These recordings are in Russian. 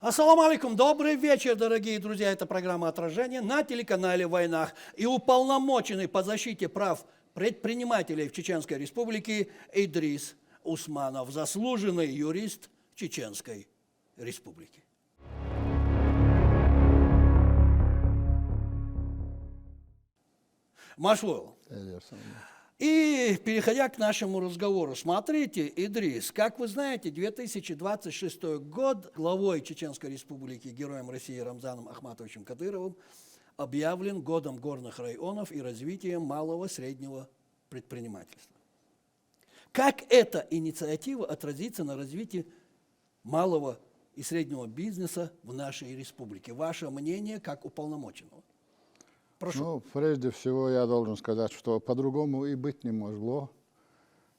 Ассаламу алейкум, добрый вечер, дорогие друзья. Это программа «Отражение» на телеканале «Войнах». И уполномоченный по защите прав предпринимателей в Чеченской Республике Идрис Усманов, заслуженный юрист Чеченской Республики. Машлоу. И переходя к нашему разговору, смотрите, Идрис, как вы знаете, 2026 год главой Чеченской Республики, героем России Рамзаном Ахматовичем Кадыровым объявлен годом горных районов и развития малого и среднего предпринимательства. Как эта инициатива отразится на развитии малого и среднего бизнеса в нашей республике? Ваше мнение как уполномоченного? Прошу. Ну, прежде всего, я должен сказать, что по-другому и быть не могло.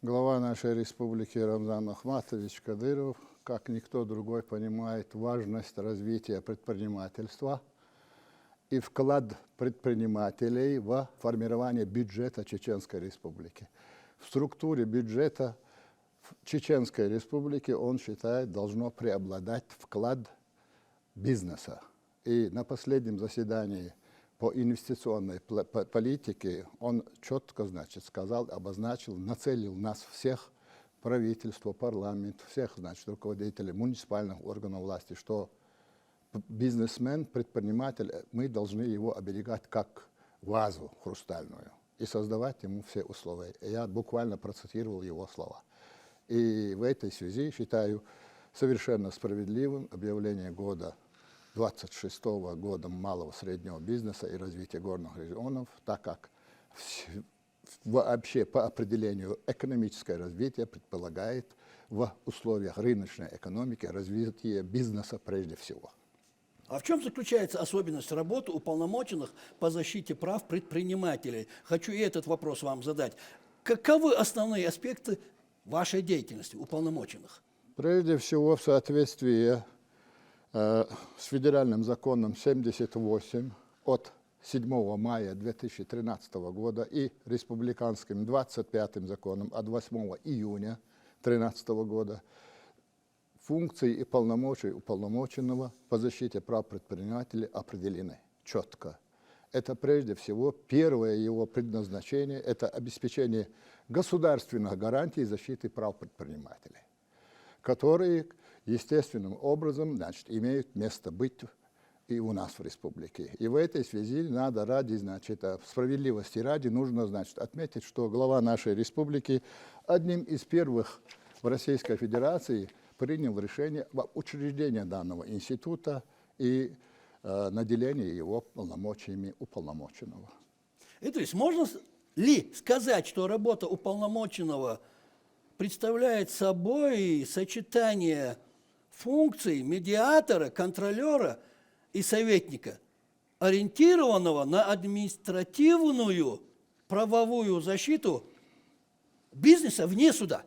Глава нашей республики Рамзан Ахматович Кадыров, как никто другой, понимает важность развития предпринимательства и вклад предпринимателей в формирование бюджета Чеченской Республики. В структуре бюджета Чеченской Республики, он считает, должно преобладать вклад бизнеса. И на последнем заседании по инвестиционной политике он четко, сказал, обозначил, нацелил нас всех, правительство, парламент, всех, руководителей муниципальных органов власти, что бизнесмен, предприниматель, мы должны его оберегать как вазу хрустальную и создавать ему все условия. Я буквально процитировал его слова. И в этой связи считаю совершенно справедливым объявление года 26-го годом малого среднего бизнеса и развития горных регионов, так как вообще по определению экономическое развитие предполагает в условиях рыночной экономики развитие бизнеса прежде всего. А в чем заключается особенность работы уполномоченных по защите прав предпринимателей? Хочу и этот вопрос вам задать. Каковы основные аспекты вашей деятельности уполномоченных? Прежде всего, в соответствии с федеральным законом 78 от 7 мая 2013 года и республиканским 25 законом от 8 июня 2013 года функции и полномочия уполномоченного по защите прав предпринимателей определены четко. Это прежде всего первое его предназначение – это обеспечение государственных гарантий защиты прав предпринимателей, которые естественным образом, имеют место быть и у нас в республике. И в этой связи надо справедливости ради, нужно, отметить, что глава нашей республики одним из первых в Российской Федерации принял решение об учреждении данного института и наделении его полномочиями уполномоченного. Идрис, можно ли сказать, что работа уполномоченного представляет собой сочетание функций медиатора, контролера и советника, ориентированного на административную правовую защиту бизнеса вне суда?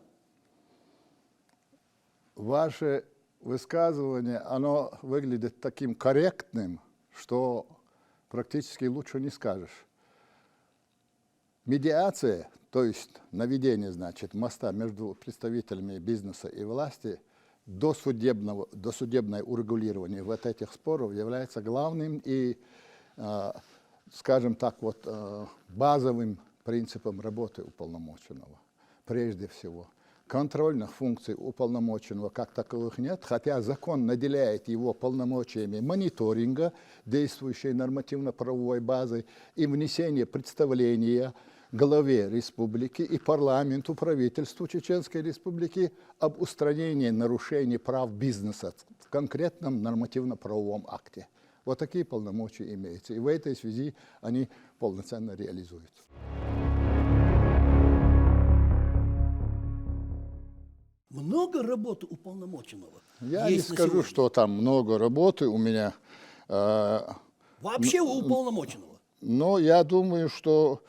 Ваше высказывание, оно выглядит таким корректным, что практически лучше не скажешь. Медиация, то есть наведение, моста между представителями бизнеса и власти, досудебное урегулирование вот этих споров является главным и, базовым принципом работы уполномоченного. Прежде всего, контрольных функций уполномоченного как таковых нет, хотя закон наделяет его полномочиями мониторинга действующей нормативно-правовой базы и внесения представления главе республики и парламенту, правительству Чеченской Республики об устранении нарушений прав бизнеса в конкретном нормативно-правовом акте. Вот такие полномочия имеются. И в этой связи они полноценно реализуются. Много работы уполномоченного? Я не скажу, что там много работы у меня. Вообще у уполномоченного? Но я думаю, что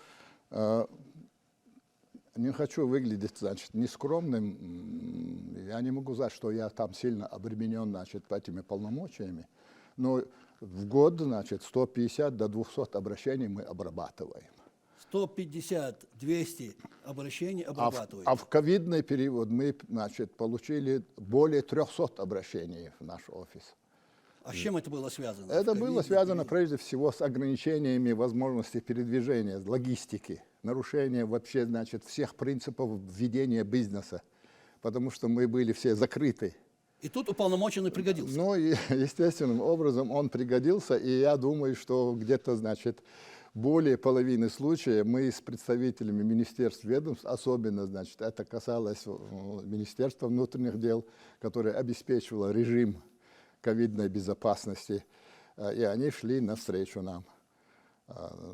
не хочу выглядеть, нескромным. Я не могу сказать, что я там сильно обременен, этими полномочиями. Но в год, 150 до 200 обращений мы обрабатываем. 150-200 обращений обрабатываете? А в ковидный период мы, получили более 300 обращений в наш офис. А с чем это было связано? Это В было ковиде, связано период? прежде всего с ограничениями возможностей передвижения, логистики, нарушение вообще, значит, всех принципов ведения бизнеса, потому что мы были все закрыты. И тут уполномоченный пригодился. Ну, и естественным образом он пригодился, и я думаю, что где-то, значит, более половины случаев мы с представителями министерств, ведомств, особенно, значит, это касалось Министерства внутренних дел, которое обеспечивало режим ковидной безопасности, и они шли навстречу нам.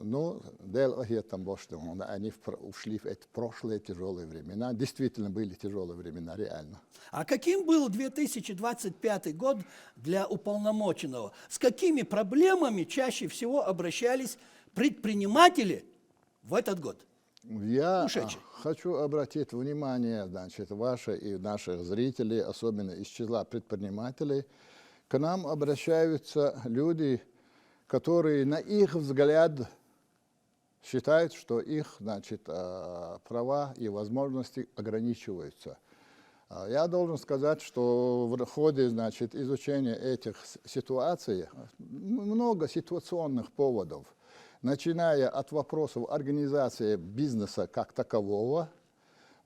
Ну, они ушли в эти прошлые тяжелые времена. Действительно были тяжелые времена, реально. А каким был 2025 год для уполномоченного? С какими проблемами чаще всего обращались предприниматели в этот год? Я Ушедший. хочу обратить внимание, значит, ваше и наших зрителей, особенно из числа предпринимателей. К нам обращаются люди, которые, на их взгляд, считают, что их, значит, права и возможности ограничиваются. Я должен сказать, что в ходе, значит, изучения этих ситуаций много ситуационных поводов, начиная от вопросов организации бизнеса как такового.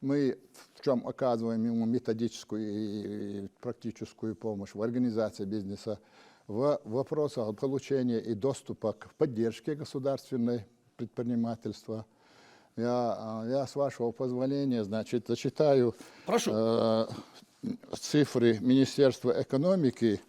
Мы в чем оказываем ему методическую и практическую помощь в организации бизнеса, в вопросах получения и доступа к поддержке государственной предпринимательства. Я с вашего позволения, значит, зачитаю цифры Министерства экономики.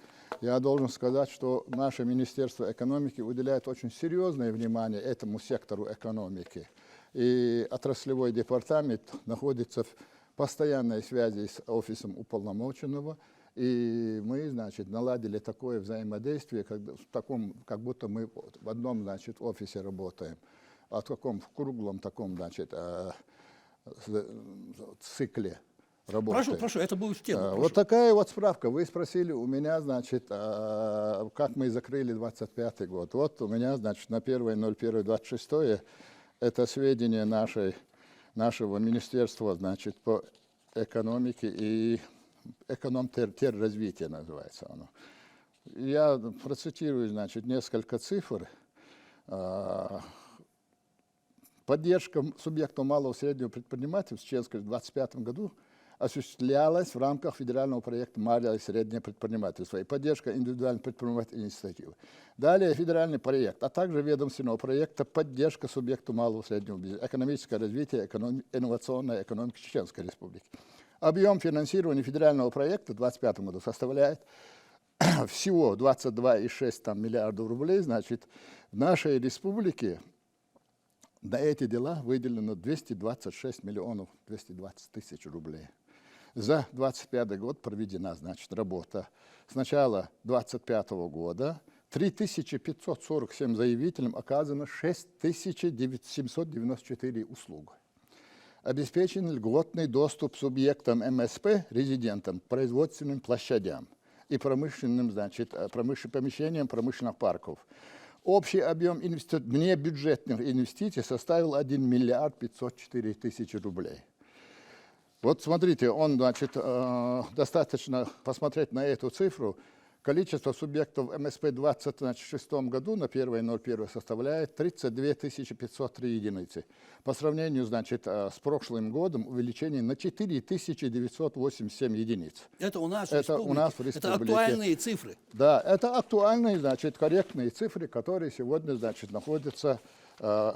Я должен сказать, что наше Министерство экономики уделяет очень серьезное внимание этому сектору экономики. И отраслевой департамент находится в постоянной связи с офисом уполномоченного. И мы, значит, наладили такое взаимодействие, как будто мы в одном, значит, офисе работаем. В круглом таком, значит, цикле работы. Прошу, это будет в тему. Вот такая вот справка. Вы спросили у меня, значит, как мы закрыли 25 год. Вот у меня, значит, на 1.01.26 это сведения нашего министерства, значит, по экономике и эконом-развитие называется оно. Я процитирую, значит, несколько цифр. Поддержка субъектов малого и среднего предпринимательства в Чеченской в 2025 году осуществлялась в рамках федерального проекта «Малое и среднее предпринимательство» и поддержка индивидуальной предпринимательской инициативы. Далее федеральный проект, а также ведомственного проекта «Поддержка субъектов малого и среднего бизнеса, экономическое развитие, инновационная экономика Чеченской Республики». Объем финансирования федерального проекта в 2025 году составляет всего 22,6 миллиардов рублей. Значит, в нашей республике на эти дела выделено 226 миллионов 220 тысяч рублей. За 2025 год проведена, значит, работа с начала 2025 года. 3547 заявителям оказано 6794 услуги. Обеспечен льготный доступ субъектам МСП, резидентам, производственным площадям и промышленным, значит, помещениям промышленных парков. Общий объем внебюджетных инвестиций составил 1 миллиард 504 тысячи рублей. Вот смотрите, значит, достаточно посмотреть на эту цифру. Количество субъектов МСП в 2026 году на 1.01 составляет 32 503 единицы. По сравнению, значит, с прошлым годом увеличение на 4 987 единиц. Это у нас в республике. Это актуальные цифры. Да, это актуальные, значит, корректные цифры, которые сегодня, значит, находятся в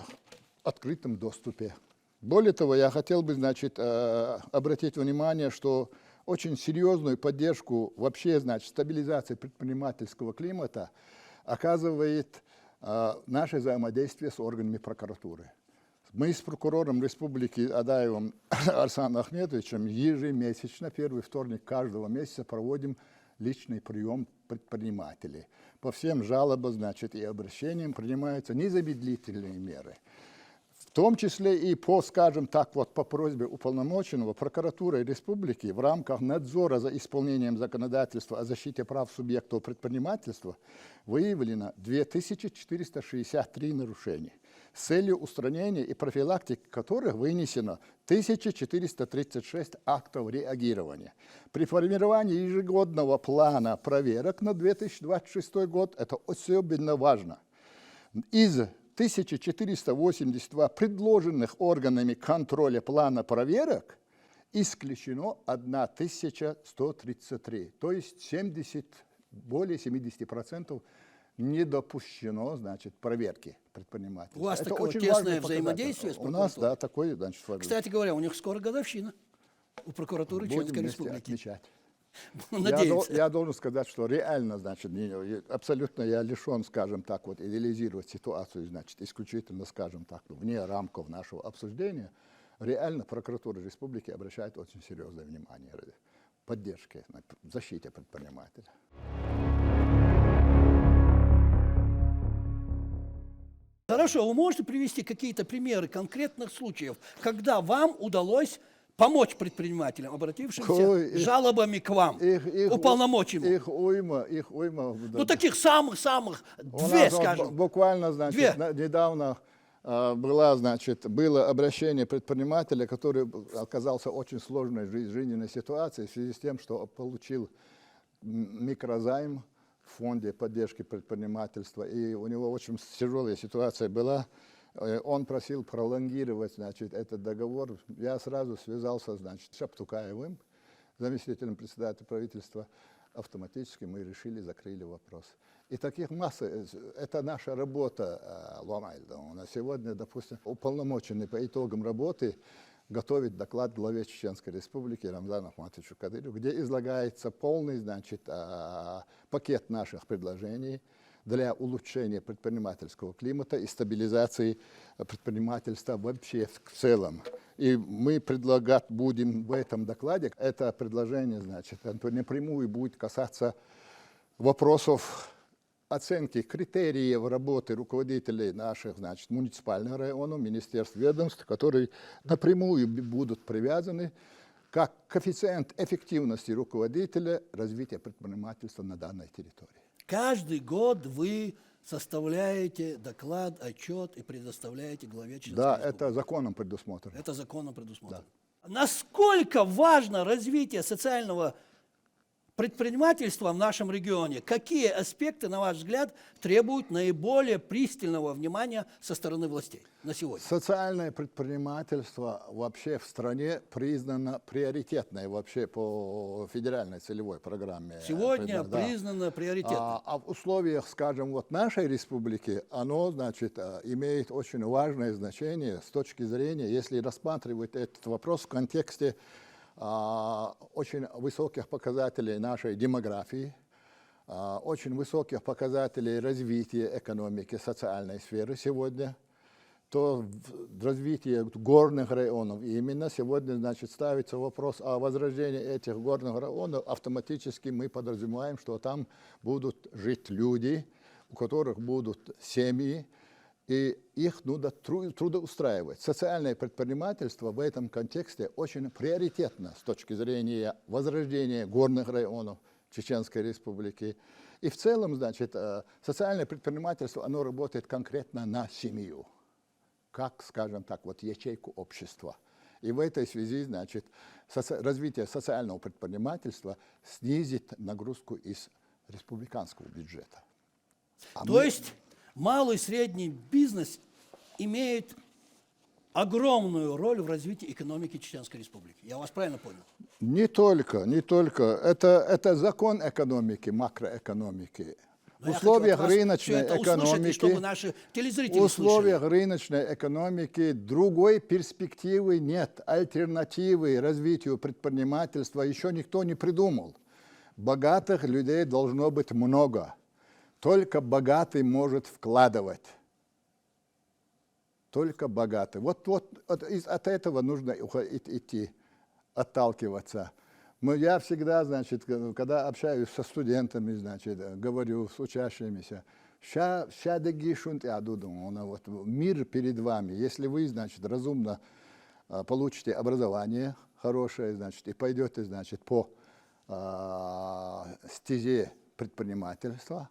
открытом доступе. Более того, я хотел бы, значит, обратить внимание, что очень серьезную поддержку вообще, значит, стабилизации предпринимательского климата оказывает наше взаимодействие с органами прокуратуры. Мы с прокурором Республики Адаевым Арсаном Ахметовичем ежемесячно, первый вторник каждого месяца проводим личный прием предпринимателей. По всем жалобам, значит, и обращениям принимаются незамедлительные меры. В том числе и по, скажем так, вот по просьбе уполномоченного прокуратуры республики в рамках надзора за исполнением законодательства о защите прав субъектов предпринимательства выявлено 2463 нарушения. с целью устранения и профилактики которых вынесено 1436 актов реагирования. При формировании ежегодного плана проверок на 2026 год это особенно важно. Из 1482 предложенных органами контроля плана проверок исключено 1133, то есть более 70% не допущено, значит, проверки предпринимателей. У вас это такое очень тесное важный показатель. взаимодействие с У нас, прокуратурой? да, такое, значит, Кстати говоря, у них скоро годовщина у прокуратуры будем Чеченской вместе Республики. отмечать. Надеемся. Я должен сказать, что реально, значит, абсолютно я лишен, скажем так, вот идеализировать ситуацию, значит, исключительно, скажем так, вне рамков нашего обсуждения. Реально прокуратура республики обращает очень серьезное внимание поддержке, защите предпринимателя. Хорошо, вы можете привести какие-то примеры конкретных случаев, когда вам удалось помочь предпринимателям, обратившимся с жалобами к вам, уполномочь ему? Их уйма. Ну, таких самых-самых, У две, нас скажем. буквально, значит, недавно было обращение предпринимателя, который оказался в очень сложной жизненной ситуации в связи с тем, что получил микрозайм в фонде поддержки предпринимательства, и у него очень тяжелая ситуация была. Он просил пролонгировать, значит, этот договор. Я сразу связался, значит, с Шаптукаевым, заместителем председателя правительства. Автоматически мы решили, закрыли вопрос. И таких масса. Это наша работа, Ломайда. У нас сегодня, допустим, уполномоченный по итогам работы готовит доклад главе Чеченской Республики Рамзану Ахматовичу Кадырову, где излагается полный, значит, пакет наших предложений для улучшения предпринимательского климата и стабилизации предпринимательства вообще в целом. И мы предлагать будем в этом докладе, это предложение, значит, напрямую будет касаться вопросов оценки критериев работы руководителей наших, значит, муниципальных районов, министерств, ведомств, которые напрямую будут привязаны как коэффициент эффективности руководителя развития предпринимательства на данной территории. Каждый год вы составляете доклад, отчет и предоставляете главе Чеченской Республики. Да, это законом предусмотрено. Это законом предусмотрено. Да. Насколько важно развитие социального предпринимательства в нашем регионе? Какие аспекты, на ваш взгляд, требуют наиболее пристального внимания со стороны властей на сегодня? Социальное предпринимательство вообще в стране признано приоритетное вообще по федеральной целевой программе. Сегодня признано приоритетным. А в условиях, скажем, вот нашей республики, оно, значит, имеет очень важное значение с точки зрения, если рассматривать этот вопрос в контексте очень высоких показателей нашей демографии, очень высоких показателей развития экономики, социальной сферы сегодня, то развитие горных районов. И именно сегодня, значит, ставится вопрос о возрождении этих горных районов. Автоматически мы подразумеваем, что там будут жить люди, у которых будут семьи, и их надо трудоустраивать. Социальное предпринимательство в этом контексте очень приоритетно с точки зрения возрождения горных районов Чеченской Республики. И в целом, значит, социальное предпринимательство, оно работает конкретно на семью, как, скажем так, вот ячейку общества. И в этой связи, значит, развитие социального предпринимательства снизит нагрузку из республиканского бюджета. То есть малый и средний бизнес имеет огромную роль в развитии экономики Чеченской Республики. Я вас правильно понял? Не только. Это закон экономики, макроэкономики. В условиях рыночной экономики другой перспективы нет, альтернативы развитию предпринимательства еще никто не придумал. Богатых людей должно быть много. Только богатый может вкладывать. Только богатый. Вот от этого нужно идти, отталкиваться. Я всегда, значит, когда общаюсь со студентами, значит, говорю с учащимися, мир перед вами. Если вы, значит, разумно получите образование хорошее, значит, и пойдете, значит, по стезе предпринимательства,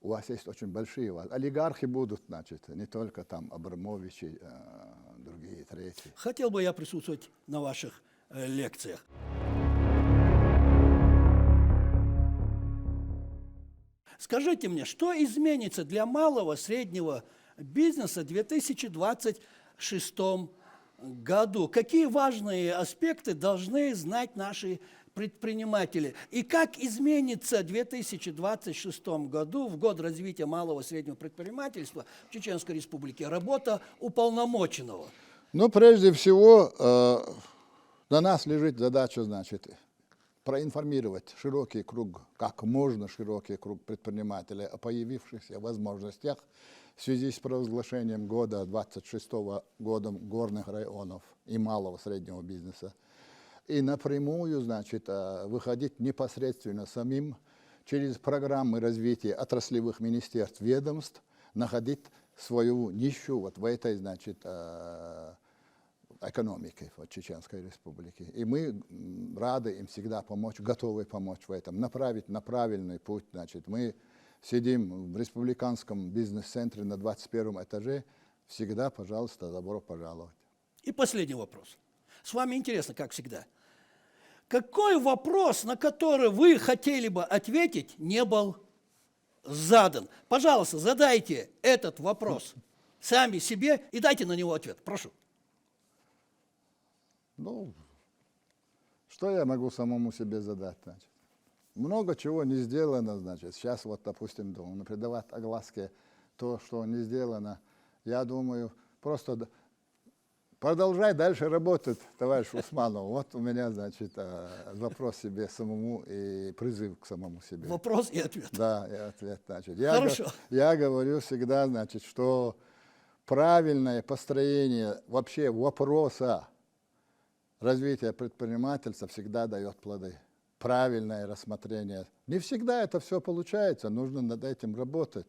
у вас есть очень большие олигархи будут, значит, не только там Абрамовичи, другие, третьи. Хотел бы я присутствовать на ваших лекциях. Скажите мне, что изменится для малого среднего бизнеса в 2026 году? Какие важные аспекты должны знать наши предприниматели? И как изменится в 2026 году, в год развития малого и среднего предпринимательства в Чеченской Республике, работа уполномоченного? Ну, прежде всего, на нас лежит задача, значит, проинформировать широкий круг, как можно широкий круг предпринимателей о появившихся возможностях в связи с провозглашением года 26-го годом горных районов и малого среднего бизнеса. И напрямую, значит, выходить непосредственно самим через программы развития отраслевых министерств, ведомств, находить свою нишу вот в этой, значит, экономики вот, Чеченской Республики. И мы рады им всегда помочь, готовы помочь в этом, направить на правильный путь. Значит, мы сидим в республиканском бизнес-центре на 21 этаже. Всегда, пожалуйста, добро пожаловать. И последний вопрос. С вами интересно, как всегда. Какой вопрос, на который вы хотели бы ответить, не был задан? Пожалуйста, задайте этот вопрос сами себе и дайте на него ответ. Прошу. Ну, что я могу самому себе задать, значит? Много чего не сделано, значит. Сейчас вот, допустим, думаю, придавать огласке то, что не сделано. Я думаю, просто продолжай дальше работать, товарищ Усманов. Вот у меня, значит, вопрос себе самому и призыв к самому себе. Вопрос и ответ. Да, и ответ, значит. Хорошо. Я говорю всегда, значит, что правильное построение вообще вопроса развития предпринимательства всегда дает плоды. Правильное рассмотрение. Не всегда это все получается, нужно над этим работать.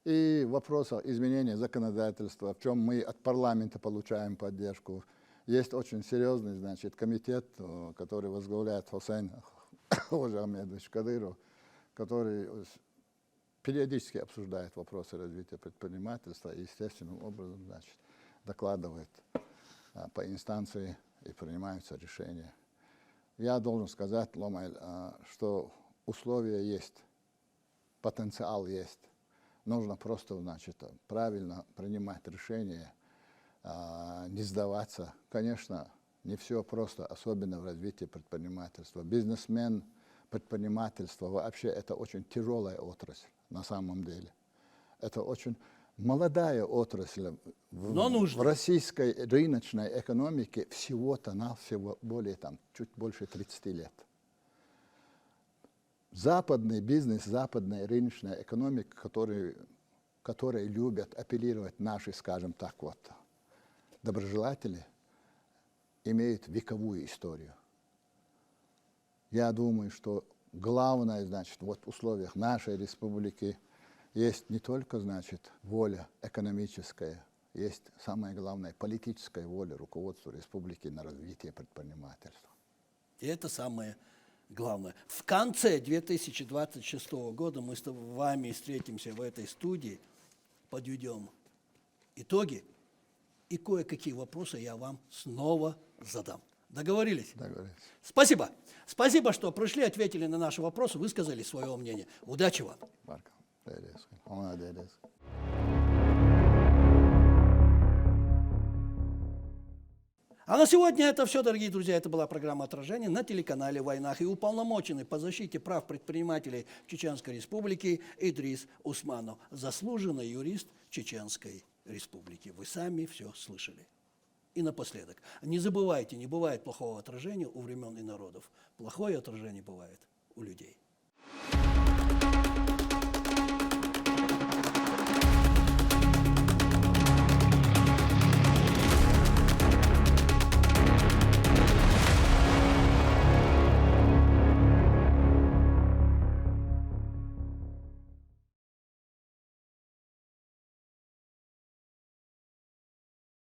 И вопрос изменения законодательства, в чем мы от парламента получаем поддержку. Есть очень серьезный, значит, комитет, который возглавляет Хусейн Хожамедович Кадыров, который периодически обсуждает вопросы развития предпринимательства и естественным образом, значит, докладывает по инстанции и принимаются решения. Я должен сказать, Ломайль, что условия есть, потенциал есть. Нужно просто, значит, правильно принимать решения, не сдаваться. Конечно, не все просто, особенно в развитии предпринимательства. Бизнесмен, предпринимательство вообще это очень тяжелая отрасль на самом деле. Это очень молодая отрасль в российской рыночной экономике всего-то навсего более, чуть больше 30 лет. Западный бизнес, западная рыночная экономика, которые любят апеллировать наши, скажем так, вот, доброжелатели, имеют вековую историю. Я думаю, что главное, значит, вот в условиях нашей республики есть не только, значит, воля экономическая, есть самое главное политическая воля руководства республики на развитие предпринимательства. И это самое главное. В конце 2026 года мы с вами встретимся в этой студии, подведем итоги, и кое-какие вопросы я вам снова задам. Договорились? Договорились. Спасибо. Спасибо, что пришли, ответили на наши вопросы, высказали свое мнение. Удачи вам. А на сегодня это все, дорогие друзья. Это была программа «Отражение» на телеканале «Войнах». И уполномоченный по защите прав предпринимателей Чеченской Республики Идрис Усманов, заслуженный юрист Чеченской Республики. Вы сами все слышали. И напоследок, не забывайте, не бывает плохого отражения у времен и народов. Плохое отражение бывает у людей.